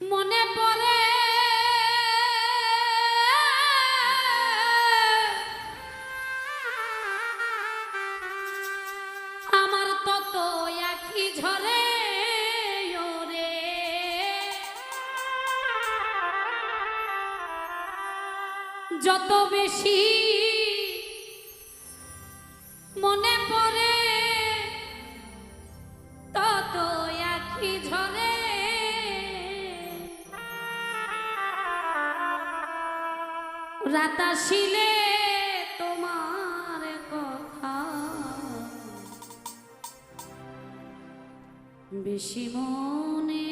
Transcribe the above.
মনে পড়ে আমার তত আখি ঝরে ওরে যত বেশি মনে পড়ে তত আখি ঝরে রাত আসিলে তোমার কথা বেশি মনে